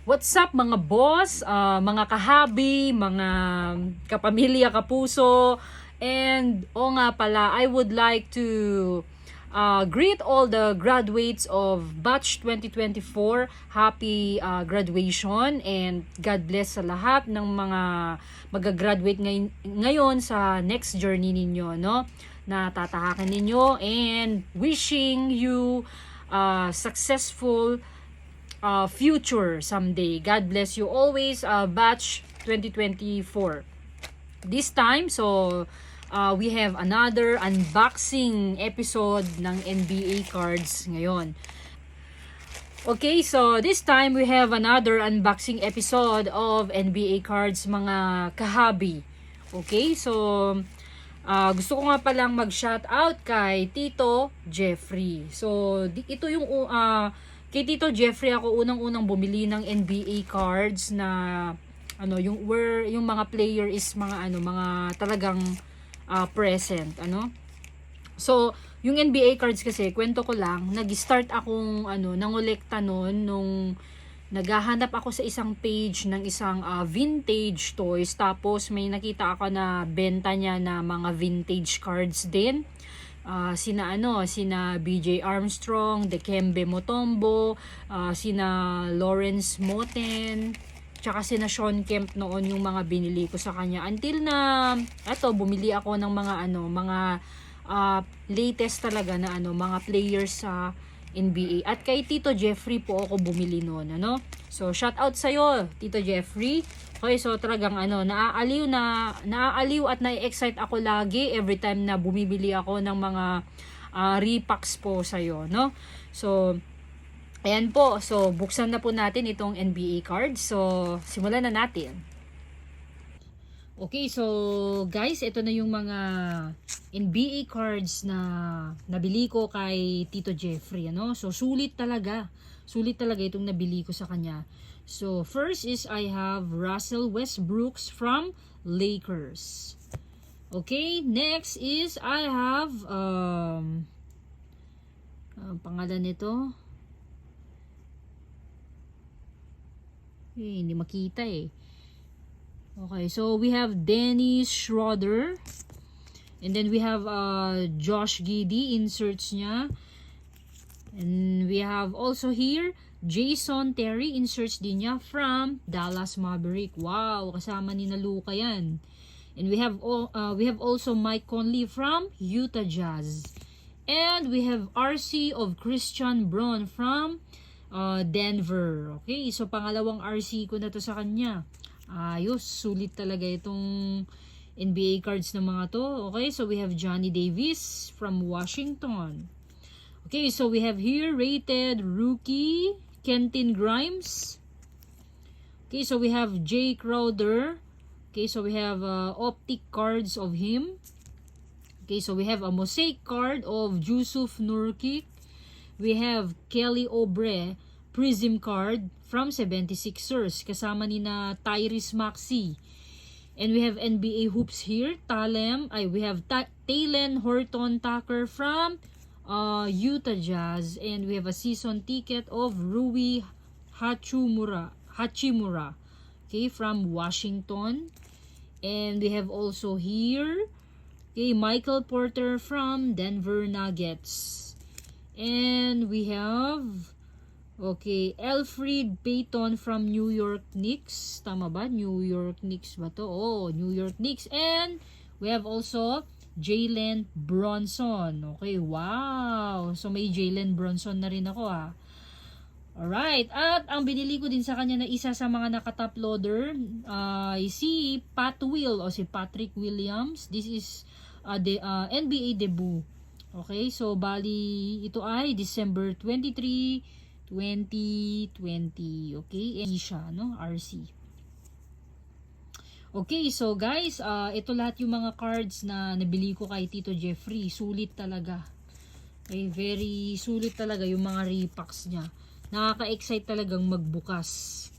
What's up mga boss, mga kahabi, mga kapamilya, kapuso, and nga pala, I would like to greet all the graduates of Batch 2024. Happy graduation and God bless sa lahat ng mga mag-graduate ngayon sa next journey ninyo, no? Na tatahakin ninyo and wishing you successful future someday. God bless you always, Batch 2024. This time, so we have another unboxing episode ng NBA cards ngayon. Okay, so this time we have another unboxing episode of NBA cards, mga kahabi. Okay, so gusto ko nga palang mag-shout out kay Tito Jeffrey. So ito yung kay Tito Jeffrey ako unang-unang bumili ng NBA cards na yung mga player is mga talagang present, So, yung NBA cards kasi, kwento ko lang, nag-start akong nangolekta noon nung naghahanap ako sa isang page ng isang vintage toys, tapos may nakita ako na benta niya na mga vintage cards din. Sina BJ Armstrong, Dikembe Mutombo, sina Lawrence Moten, tsaka sina Sean Kemp noon yung mga binili ko sa kanya. Until na bumili ako ng mga latest talaga na mga players sa NBA. At kay Tito Jeffrey po ako bumili noon, So shout out sa iyo, Tito Jeffrey. Okay, so talagang naaaliw at na-excite ako lagi every time na bumibili ako ng mga repacks po sa iyo, So ayan po. So buksan na po natin itong NBA cards. So simulan na natin. Okay, so guys, ito na yung mga NBA cards na nabili ko kay Tito Jeffrey, So sulit talaga. Sulit talaga itong nabili ko sa kanya. So first is I have Russell Westbrooks from Lakers. Okay, next is I have pangalan nito. Hindi makita eh. Okay, so we have Dennis Schroeder. And then we have Josh Giddey, inserts niya. And we have also here Jason Terry, inserts din niya from Dallas Maverick. Wow, kasama ni na Luka yan. And we have also Mike Conley from Utah Jazz. And we have RC of Christian Braun from Denver. Okay, so pangalawang RC ko na to sa kanya. Ayos, sulit talaga itong NBA cards ng mga to. Okay, so we have Johnny Davis from Washington. Okay, so we have here rated rookie Kenton Grimes. Okay, so we have Jay Crowder. Okay, so we have optic cards of him. Okay, so we have a mosaic card of Jusuf Nurkic. We have Kelly Oubre prism card from 76ers kasama ni na Tyrese Maxey. And we have NBA hoops here. We have Talen Horton Tucker from Utah Jazz. And we have a season ticket of Rui Hachimura, okay, from Washington. And we have also here Michael Porter from Denver Nuggets. And we have Elfrid Payton from New York Knicks. Tama ba? New York Knicks ba to? Oh, New York Knicks. And we have also Jalen Bronson. Okay, wow. So may Jalen Bronson na rin ako Alright. At ang binili ko din sa kanya na isa sa mga naka-top loader si Patrick Williams. This is the NBA debut. Okay, so bali ito ay December 23, 2020. Okay, and siya, RC. Okay, so guys, ito lahat yung mga cards na nabili ko kay Tito Jeffrey. Sulit talaga. Okay, very sulit talaga yung mga repacks niya. Nakaka-excite talagang magbukas.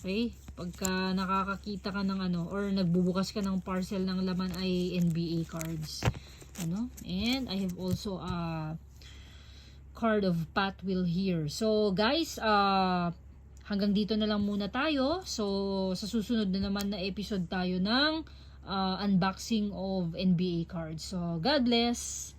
Okay, pagka nakakakita ka ng or nagbubukas ka ng parcel ng laman ay NBA cards. And I have also card of Pat Will here. So guys, hanggang dito na lang muna tayo. So, sa susunod na naman na episode tayo ng unboxing of NBA cards. So, God bless!